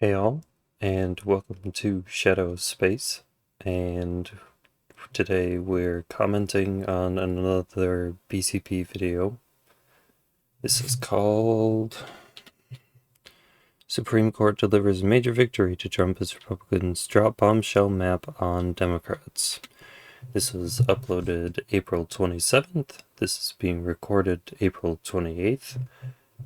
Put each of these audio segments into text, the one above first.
Hey all, and welcome to Shadow Space, and today we're commenting on another BCP video. This is called Supreme Court Delivers Major Victory to Trump as Republicans Drop Bombshell Map on Democrats. This was uploaded April 27th, this is being recorded April 28th,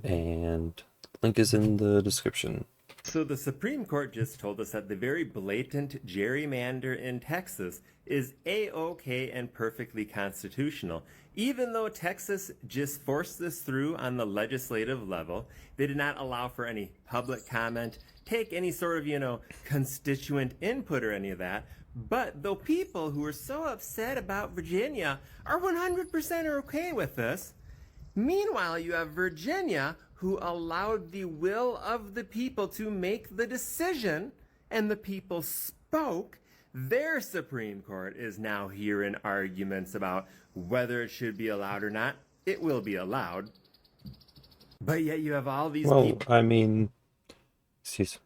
and link is in the description. So the Supreme Court just told us that the very blatant gerrymander in Texas is A-OK and perfectly constitutional. Even though Texas just forced this through on the legislative level, they did not allow for any public comment, take any sort of, constituent input or any of that. But the people who are so upset about Virginia are 100% okay with this. Meanwhile, you have Virginia, who allowed the will of the people to make the decision, and the people spoke. Their Supreme Court is now hearing arguments about whether it should be allowed or not. It will be allowed. But yet you have all these people. I mean, excuse me.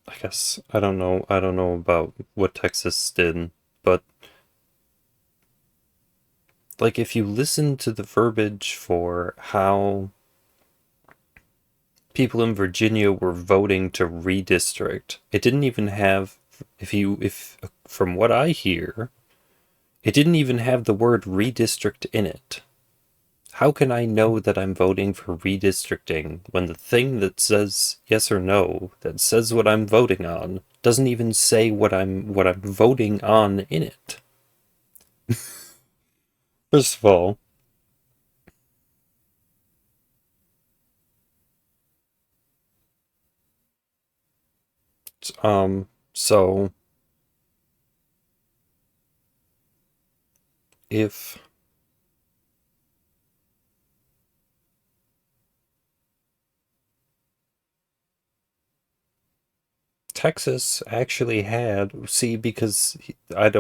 I guess I don't know about what Texas did, but like if you listen to the verbiage for how people in Virginia were voting to redistrict, it didn't even have, if from what I hear, it didn't even have the word redistrict in it. How can I know that I'm voting for redistricting when the thing that says yes or no, that says what I'm voting on, doesn't even say what I'm voting on in it? First of all, so if Texas actually had, because I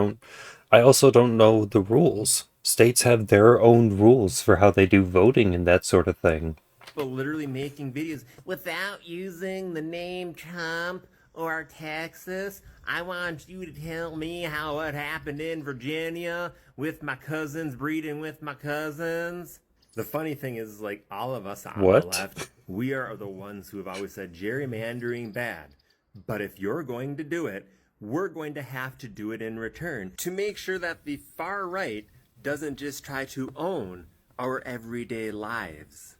also don't know the rules. States have their own rules for how they do voting and that sort of thing. People literally making videos without using the name Trump or Texas. I want you to tell me how it happened in Virginia with my cousins breeding with my cousins. The funny thing is, like, all of us on the left, we are the ones who have always said gerrymandering bad. But if you're going to do it, we're going to have to do it in return to make sure that the far right doesn't just try to own our everyday lives.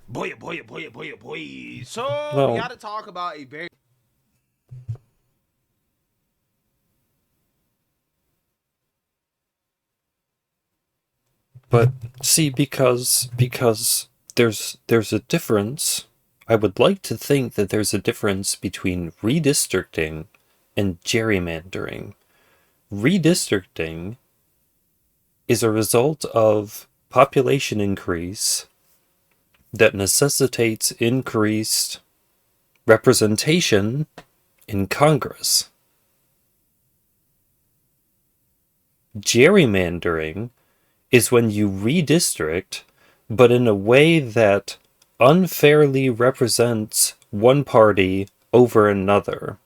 Boy. So we got to talk about a very... But see, because there's a difference. I would like to think that there's a difference between redistricting and gerrymandering. Redistricting is a result of population increase that necessitates increased representation in Congress. Gerrymandering is when you redistrict, but in a way that unfairly represents one party over another.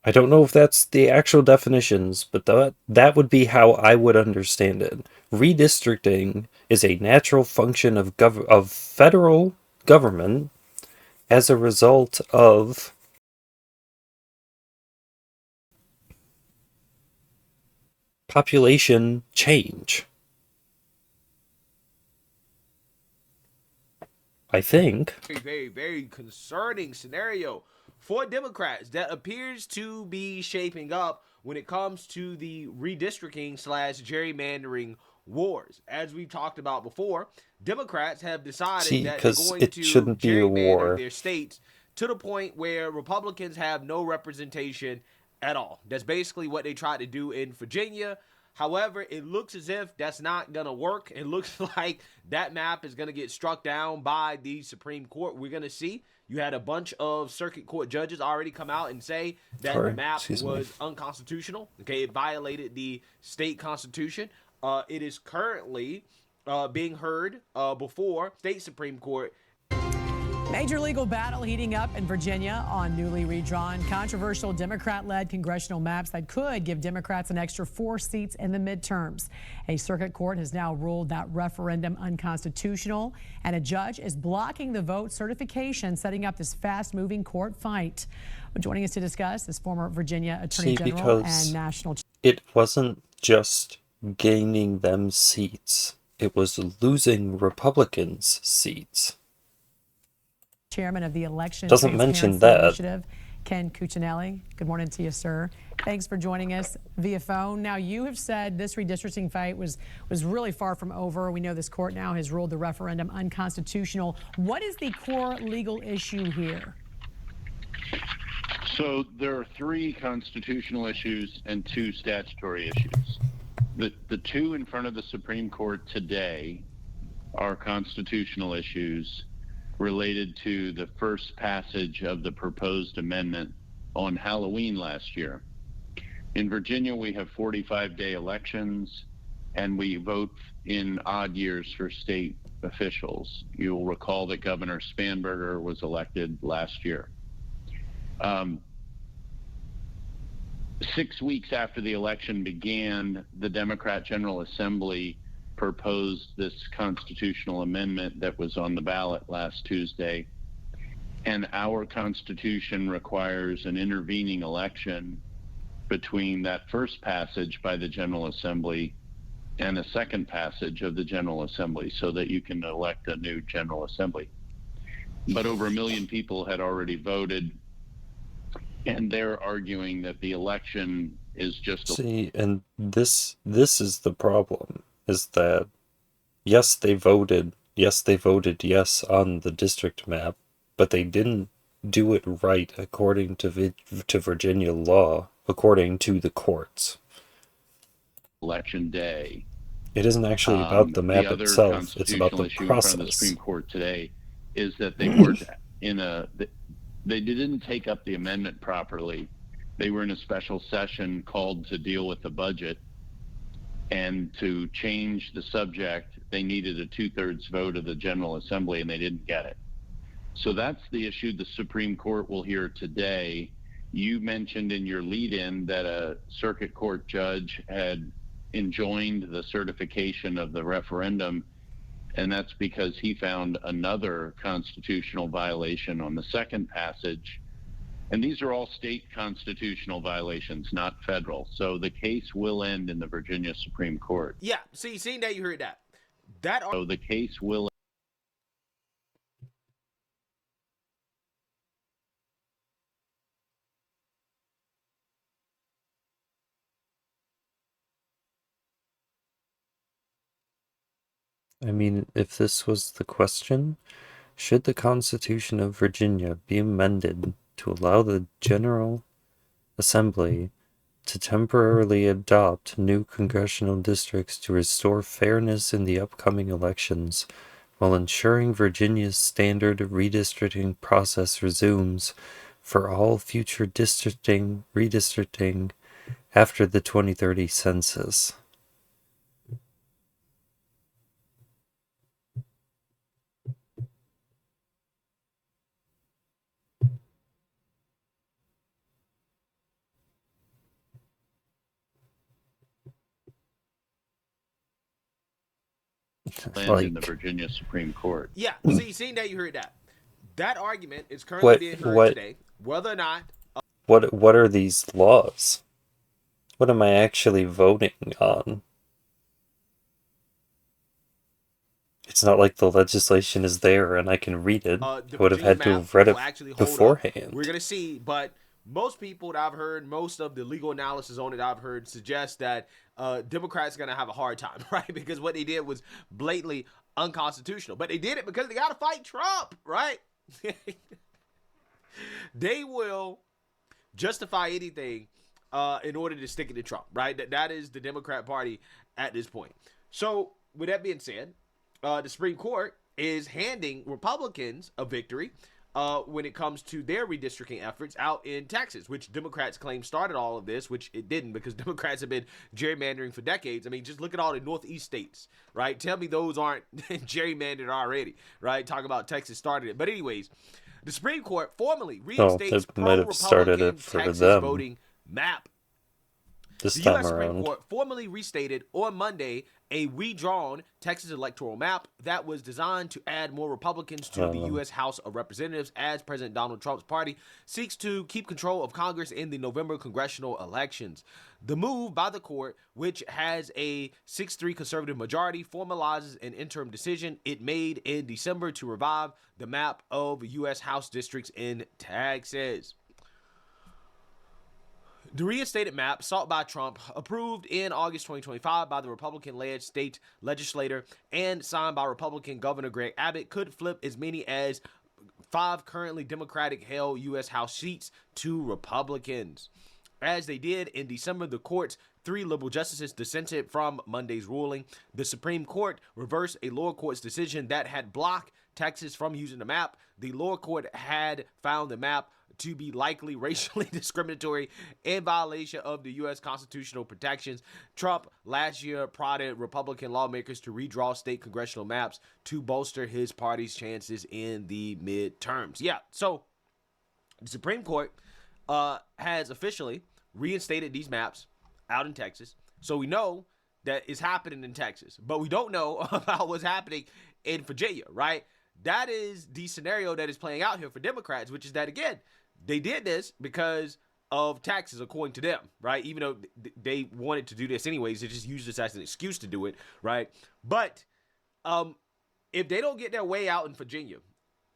I don't know if that's the actual definitions, but that would be how I would understand it. Redistricting is a natural function of federal government as a result of population change. I think. Very concerning scenario for Democrats that appears to be shaping up when it comes to the redistricting / gerrymandering wars. As we've talked about before, Democrats have decided that they're going to gerrymander their states to the point where Republicans have no representation at all. That's basically what they tried to do in Virginia. However, it looks as if that's not going to work. It looks like that map is going to get struck down by the Supreme Court. We're going to see. You had a bunch of circuit court judges already come out and say that the Sorry, map excuse me. was unconstitutional. Okay, it violated the state constitution. It is currently being heard before state Supreme Court. Major legal battle heating up in Virginia on newly redrawn, controversial Democrat-led congressional maps that could give Democrats an extra 4 seats in the midterms. A circuit court has now ruled that referendum unconstitutional, and a judge is blocking the vote certification, setting up this fast-moving court fight. Joining us to discuss is former Virginia Attorney General and National. It wasn't just gaining them seats; it was losing Republicans seats. Chairman of the Election Doesn't mention Transparency that. Initiative, Ken Cuccinelli. Good morning to you, sir. Thanks for joining us via phone. Now, you have said this redistricting fight was really far from over. We know this court now has ruled the referendum unconstitutional. What is the core legal issue here? So there are 3 constitutional issues and 2 statutory issues. The 2 in front of the Supreme Court today are constitutional issues related to the first passage of the proposed amendment on Halloween last year. In Virginia, we have 45-day elections, and we vote in odd years for state officials. You'll recall that Governor Spanberger was elected last year. 6 weeks after the election began, the Democrat General Assembly proposed this constitutional amendment that was on the ballot last Tuesday. And our Constitution requires an intervening election between that first passage by the General Assembly and a second passage of the General Assembly so that you can elect a new General Assembly. But over 1 million people had already voted, and they're arguing that the election is just See, and this is the problem, is that yes they voted yes on the district map, but they didn't do it right according to Virginia law, according to the courts. election day. It isn't actually about the map other itself, it's about the constitutional issue in front of the process. Supreme Court today is that they weren't they didn't take up the amendment properly. They were in a special session called to deal with the budget, and to change the subject, they needed a 2/3 vote of the General Assembly, and they didn't get it. So that's the issue the Supreme Court will hear today. You mentioned in your lead-in that a circuit court judge had enjoined the certification of the referendum, and that's because he found another constitutional violation on the second passage. And these are all state constitutional violations, not federal. So the case will end in the Virginia Supreme Court. Yeah, seeing that you heard that. So the case will. I mean, if this was the question, should the Constitution of Virginia be amended to allow the General Assembly to temporarily adopt new congressional districts to restore fairness in the upcoming elections, while ensuring Virginia's standard redistricting process resumes for all future redistricting after the 2030 census? Land in the Virginia Supreme Court. Yeah, seeing that you heard that. That argument is currently being heard today. Whether or not... What are these laws? What am I actually voting on? It's not like the legislation is there and I can read it. I would have had to have read it beforehand. We're going to see, but most people that I've heard, most of the legal analysis on it I've heard suggest that Democrats are going to have a hard time, right? Because what they did was blatantly unconstitutional. But they did it because they got to fight Trump, right? They will justify anything in order to stick it to Trump, right? That is the Democrat Party at this point. So with that being said, the Supreme Court is handing Republicans a victory when it comes to their redistricting efforts out in Texas, which Democrats claim started all of this, which it didn't, because Democrats have been gerrymandering for decades. I mean, just look at all the Northeast states, right? Tell me those aren't gerrymandered already, right? Talk about Texas started it. But anyways, the Supreme Court formally reinstates they might have started pro-Republican it for Texas them voting map. this The time U.S. Supreme around. Court formally restated on Monday a redrawn Texas electoral map that was designed to add more Republicans to the U.S. House of Representatives as President Donald Trump's party seeks to keep control of Congress in the November congressional elections. The move by the court, which has a 6-3 conservative majority, formalizes an interim decision it made in December to revive the map of U.S. House districts in Texas. The reinstated map, sought by Trump, approved in August 2025 by the Republican-led state legislature, and signed by Republican Governor Greg Abbott, could flip as many as 5 currently Democratic-held U.S. House seats to Republicans. As they did in December, the court's 3 liberal justices dissented from Monday's ruling. The Supreme Court reversed a lower court's decision that had blocked Texas from using the map. The lower court had found the map to be likely racially discriminatory in violation of the U.S. constitutional protections. Trump last year prodded Republican lawmakers to redraw state congressional maps to bolster his party's chances in the midterms. Yeah, so the Supreme Court has officially reinstated these maps out in Texas. So we know that it's happening in Texas, but we don't know about what's happening in Virginia, right? That is the scenario that is playing out here for Democrats, which is that, again, they did this because of taxes, according to them, right? Even though they wanted to do this anyways, they just used this as an excuse to do it, right? But if they don't get their way out in Virginia,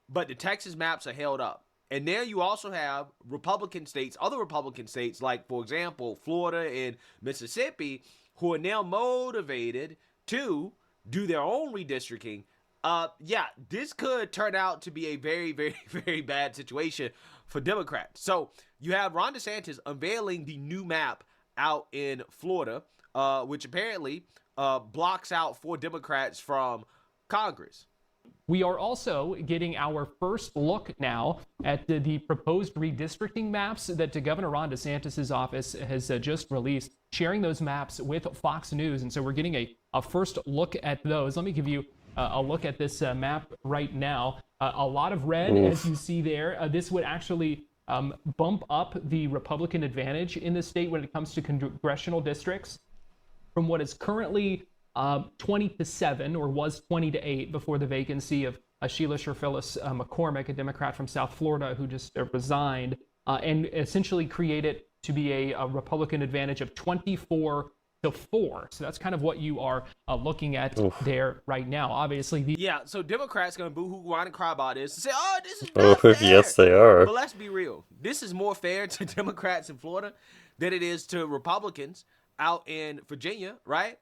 but the Texas maps are held up, and now you also have Republican states, other Republican states, like, for example, Florida and Mississippi, who are now motivated to do their own redistricting. Yeah, this could turn out to be a very, very, very bad situation for Democrats. So you have Ron DeSantis unveiling the new map out in Florida, which apparently blocks out 4 Democrats from Congress. We are also getting our first look now at the proposed redistricting maps that Governor Ron DeSantis' office has just released, sharing those maps with Fox News. And so we're getting a first look at those. Let me give you a look at this map right now. A lot of red, as you see there. This would actually bump up the Republican advantage in the state when it comes to congressional districts from what is currently 20-7, or was 20-8 before the vacancy of Sheila Sher-Phyllis McCormick, a Democrat from South Florida who just resigned, and essentially created to be a Republican advantage of 24-4. So that's kind of what you are looking at there right now. Obviously, yeah. So Democrats gonna boo-hoo, whine, and cry about this and say, "Oh, this is not fair." Yes, they are. But let's be real. This is more fair to Democrats in Florida than it is to Republicans out in Virginia, right?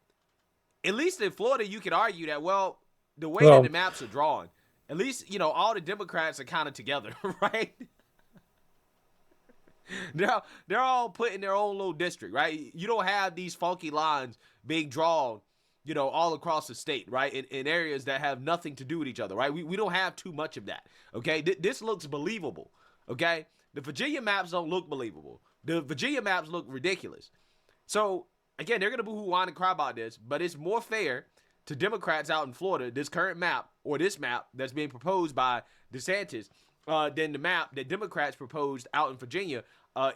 At least in Florida, you could argue that, well, the way that the maps are drawn, at least, you know, all the Democrats are kind of together, right? They're all put in their own little district, right? You don't have these funky lines being drawn, you know, all across the state, right? In areas that have nothing to do with each other, right? We don't have too much of that, okay? This looks believable, okay? The Virginia maps don't look believable. The Virginia maps look ridiculous. So, again, they're going to boo-hoo, whine, and cry about this, but it's more fair to Democrats out in Florida, this current map, or this map that's being proposed by DeSantis, than the map that Democrats proposed out in Virginia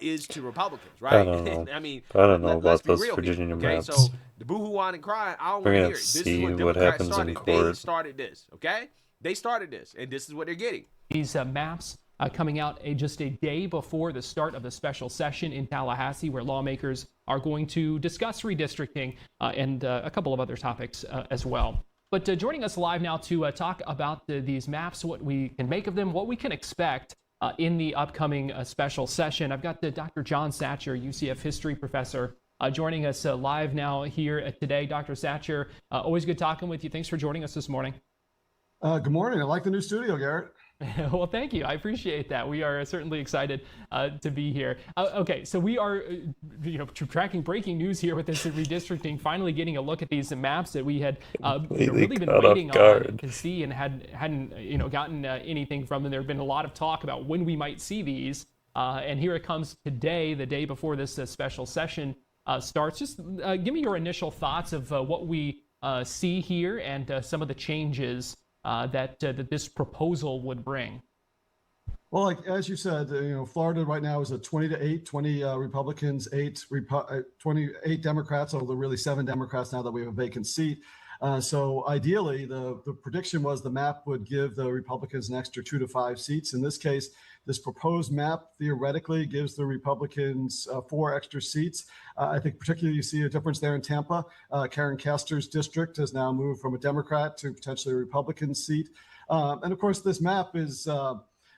is to Republicans, right? I don't know. I don't know about those Virginia maps. So the boo-hoo, whine, and cry, I don't want to hear it. This is what Democrats started. They started this, okay? They started this, and this is what they're getting. These maps coming out just a day before the start of the special session in Tallahassee, where lawmakers are going to discuss redistricting and a couple of other topics as well. But joining us live now to talk about these maps, what we can make of them, what we can expect in the upcoming special session. I've got Dr. John Satcher, UCF history professor, joining us live now here today. Dr. Satcher, always good talking with you. Thanks for joining us this morning. Good morning. I like the new studio, Garrett. Well, thank you. I appreciate that. We are certainly excited to be here. Okay, so we are, tracking breaking news here with this redistricting. Finally, getting a look at these maps that we had really been waiting on to see and hadn't gotten anything from them. There had been a lot of talk about when we might see these, and here it comes today, the day before this special session starts. Just give me your initial thoughts of what we see here and some of the changes that this proposal would bring. Well, like, as you said, Florida right now is a 20-8, 20 Republicans, 28 Democrats, although really 7 Democrats now that we have a vacant seat. So ideally, the prediction was the map would give the Republicans an extra 2 to 5 seats. In this case, this proposed map theoretically gives the Republicans 4 extra seats. I think particularly you see a difference there in Tampa. Karen Castor's district has now moved from a Democrat to potentially a Republican seat. And of course, this map is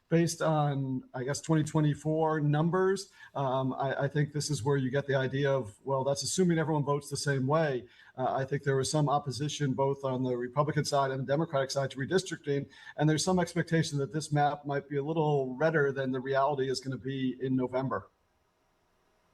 based on, I guess, 2024 numbers. I think this is where you get the idea of, well, that's assuming everyone votes the same way. I think there was some opposition both on the Republican side and the Democratic side to redistricting, and there's some expectation that this map might be a little redder than the reality is going to be in November.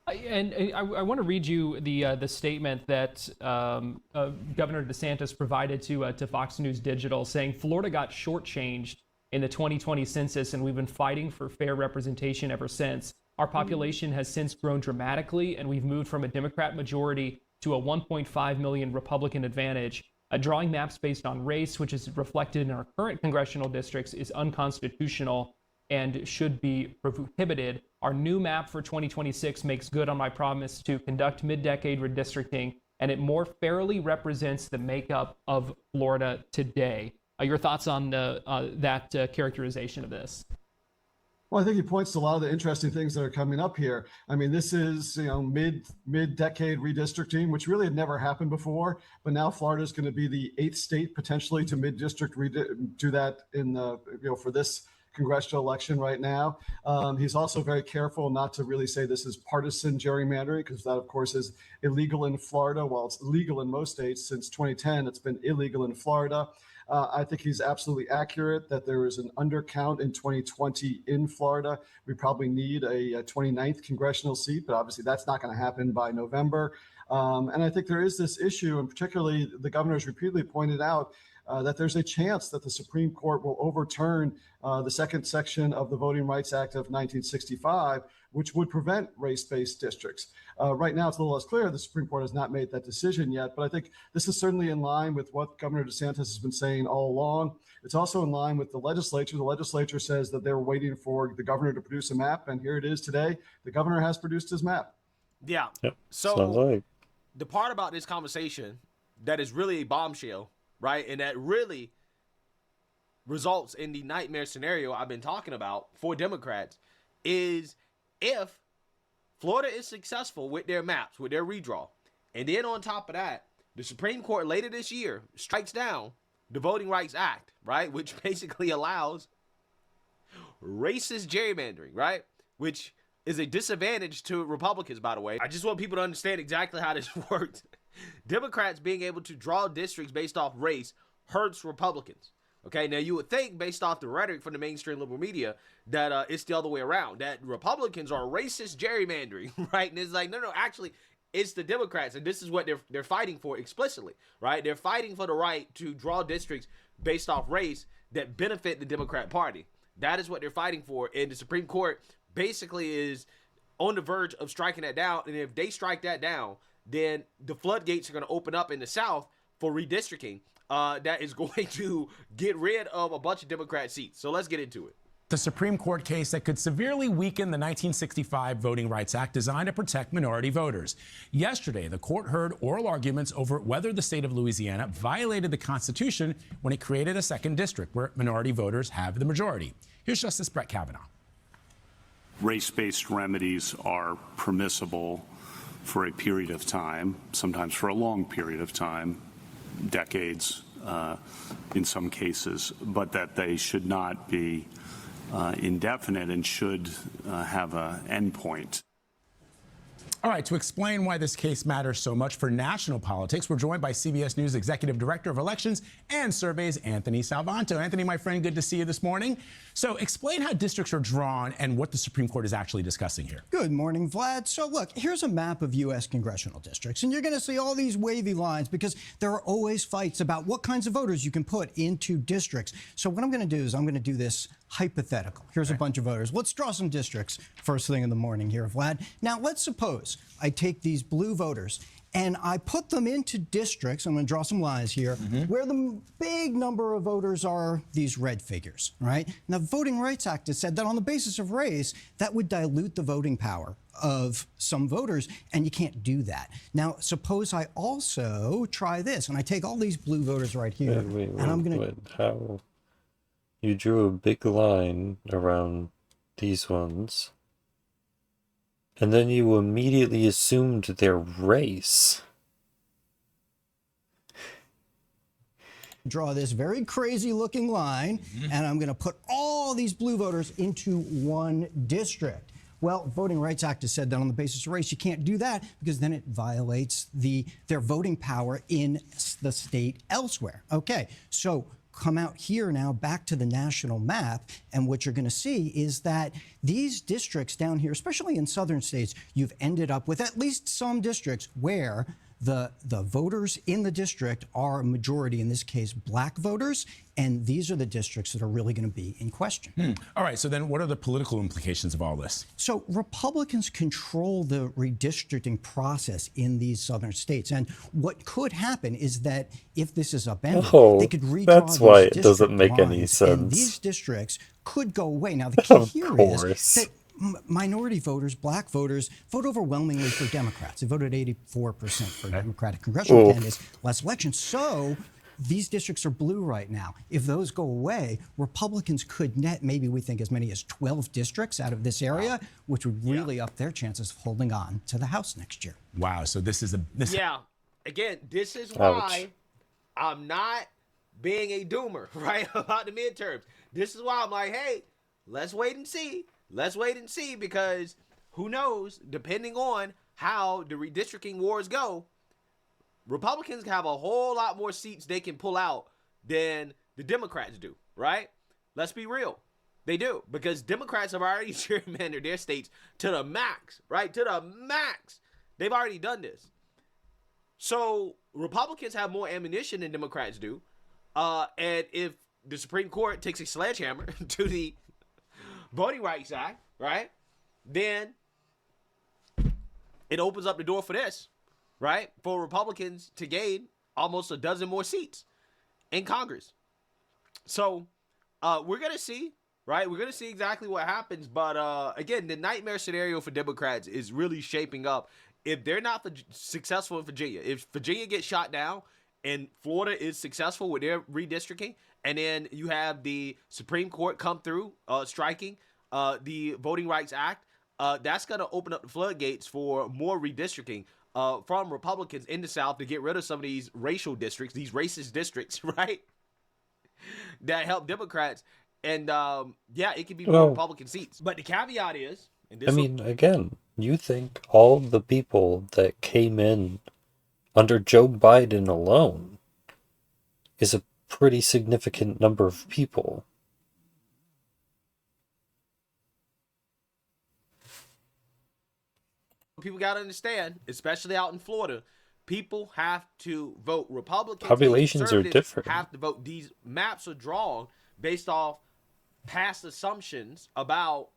And I want to read you the statement that Governor DeSantis provided to Fox News Digital, saying Florida got shortchanged in the 2020 census, and we've been fighting for fair representation ever since. Our population has since grown dramatically, and we've moved from a Democrat majority to a 1.5 million Republican advantage. Drawing maps based on race, which is reflected in our current congressional districts, is unconstitutional and should be prohibited. Our new map for 2026 makes good on my promise to conduct mid-decade redistricting, and it more fairly represents the makeup of Florida today. Your thoughts on that characterization of this? Well, I think he points to a lot of the interesting things that are coming up here. I mean, this is, mid-decade redistricting, which really had never happened before. But now Florida is going to be the 8th state potentially to mid-district do that in the, for this congressional election right now. He's also very careful not to really say this is partisan gerrymandering, because that, of course, is illegal in Florida. While it's legal in most states since 2010, it's been illegal in Florida. I think he's absolutely accurate that there is an undercount in 2020 in Florida. We probably need a 29th congressional seat, but obviously that's not going to happen by November. And I think there is this issue, and particularly the governor has repeatedly pointed out that there's a chance that the Supreme Court will overturn the second section of the Voting Rights Act of 1965, which would prevent race-based districts. Right now, it's a little less clear. The Supreme Court has not made that decision yet, but I think this is certainly in line with what Governor DeSantis has been saying all along. It's also in line with the legislature. The legislature says that they're waiting for the governor to produce a map, and here it is today. The governor has produced his map. Yeah. Yep. So Sounds like. The part about this conversation that is really a bombshell, right, and that really results in the nightmare scenario I've been talking about for Democrats is if Florida is successful with their maps, with their redraw, and then on top of that, the Supreme Court later this year strikes down the Voting Rights Act, right, which basically allows racist gerrymandering, right, which is a disadvantage to Republicans, by the way. I just want people to understand exactly how this works. Democrats being able to draw districts based off race hurts Republicans. Okay, now you would think, based off the rhetoric from the mainstream liberal media, that it's the other way around, that Republicans are racist gerrymandering, right? And it's like, no, actually, it's the Democrats, and this is what they're fighting for explicitly, right? They're fighting for the right to draw districts based off race that benefit the Democrat Party. That is what they're fighting for, and the Supreme Court basically is on the verge of striking that down, and if they strike that down, then the floodgates are going to open up in the South for redistricting. That is going to get rid of a bunch of Democrat seats. So let's get into it. The Supreme Court case that could severely weaken the 1965 Voting Rights Act designed to protect minority voters. Yesterday, the court heard oral arguments over whether the state of Louisiana violated the Constitution when it created a second district where minority voters have the majority. Here's Justice Brett Kavanaugh. Race-based remedies are permissible for a period of time, sometimes for a long period of time, decades in some cases, but that they should not be indefinite and should have an endpoint. All right, to explain why this case matters so much for national politics, we're joined by CBS News Executive Director of Elections and Surveys, Anthony Salvanto. Anthony, my friend, good to see you this morning. So explain how districts are drawn and what the Supreme Court is actually discussing here. Good morning, Vlad. So look, here's a map of U.S. congressional districts, and you're going to see all these wavy lines because there are always fights about what kinds of voters you can put into districts. So what I'm going to do is I'm going to do this hypothetical. Here's a bunch of voters. Let's draw some districts first thing in the morning here, Vlad. Now, let's suppose I take these blue voters and I put them into districts, I'm going to draw some lines here, where the big number of voters are these red figures, right? Now, the Voting Rights Act has said that on the basis of race, that would dilute the voting power of some voters, and you can't do that. Now, suppose I also try this, and I take all these blue voters right here, and I'm going to... How? You drew a big line around these ones, and then you immediately assumed their race. Draw this very crazy looking line, and I'm going to put all these blue voters into one district. Well, Voting Rights Act has said that on the basis of race, you can't do that because then it violates their voting power in the state elsewhere. Okay, so come out here now back to the national map, and what you're going to see is that these districts down here, especially in southern states, you've ended up with at least some districts where the voters in the district are a majority, in this case, black voters, and these are the districts that are really going to be in question. All right, so then what are the political implications of all this? So Republicans control the redistricting process in these southern states, and what could happen is that if this is upended, they could redraw that's why it these doesn't make district any lines, sense. and these districts could go away. Now, the key Of here course. is that minority voters, black voters, vote overwhelmingly for Democrats. They voted 84% for Democratic congressional candidates last election. So these districts are blue right now. If those go away, Republicans could net maybe we think as many as 12 districts out of this area, which would really up their chances of holding on to the House next year. Wow, so this is a... Yeah, again, this is why I'm not being a doomer, right, about the midterms. This is why I'm like, hey, let's wait and see. Let's wait and see, because who knows, depending on how the redistricting wars go, Republicans have a whole lot more seats they can pull out than the Democrats do, right? Let's be real. They do, because Democrats have already gerrymandered their states to the max, right? To the max. They've already done this. So Republicans have more ammunition than Democrats do. And if the Supreme Court takes a sledgehammer to the Voting Rights Act, right, then it opens up the door for this, right, for Republicans to gain almost a dozen more seats in Congress. So we're going to see, right, we're going to see exactly what happens. But again, the nightmare scenario for Democrats is really shaping up. If they're not successful in Virginia, if Virginia gets shot down and Florida is successful with their redistricting, and then you have the Supreme Court come through striking the Voting Rights Act, that's going to open up the floodgates for more redistricting from Republicans in the South to get rid of some of these racial districts, these racist districts, right, that help Democrats. And, yeah, it could be more Republican seats. But the caveat is... again, you think all the people that came in under Joe Biden alone is a pretty significant number of people. People got to understand, especially out in Florida, people have to vote. Republicans, Populations are different. Have to vote. These maps are drawn based off past assumptions about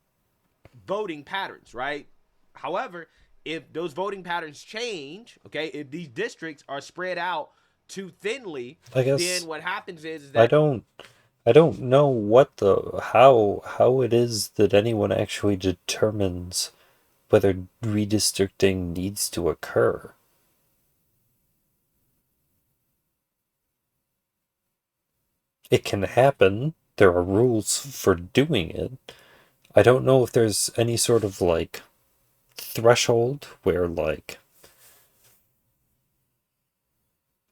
voting patterns, right? However, if those voting patterns change, okay, if these districts are spread out too thinly, I guess then what happens is that I don't know what how it is that anyone actually determines whether redistricting needs to occur. It can happen. There are rules for doing it. I don't know if there's any sort of like threshold where like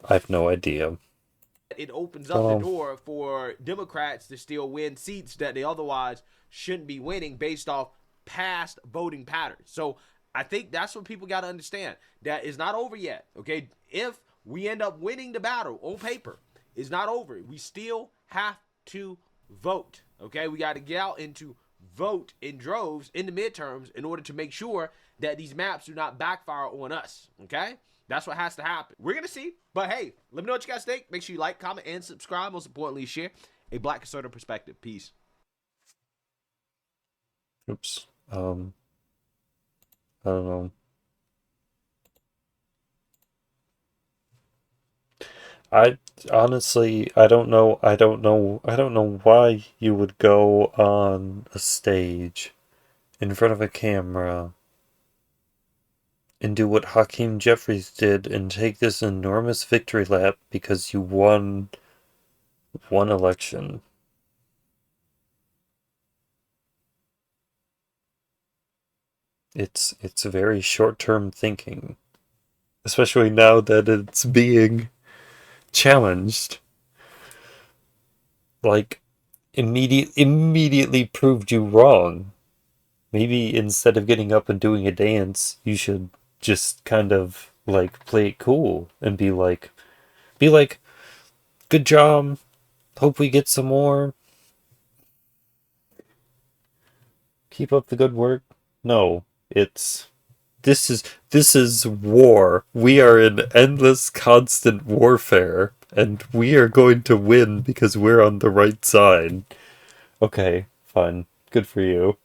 I have no idea. It opens up the door for Democrats to still win seats that they otherwise shouldn't be winning based off past voting patterns. So I think that's what people got to understand. That is not over yet. Okay, if we end up winning the battle on paper, it's not over. We still have to vote. Okay, we got to get out and to vote in droves in the midterms in order to make sure that these maps do not backfire on us. Okay, that's what has to happen. We're gonna see, but hey, let me know what you guys think. Make sure you like, comment, and subscribe. Most importantly, share a Black conservative perspective. Peace. Oops. I don't know. I honestly, I don't know. I don't know why you would go on a stage in front of a camera and do what Hakeem Jeffries did and take this enormous victory lap because you won one election. It's very short-term thinking, especially now that it's being challenged. Like, immediately proved you wrong. Maybe instead of getting up and doing a dance, you should just kind of like play it cool and be like, good job. Hope we get some more. Keep up the good work. No, this is war. We are in endless, constant warfare, and we are going to win because we're on the right side. Okay, fine. Good for you.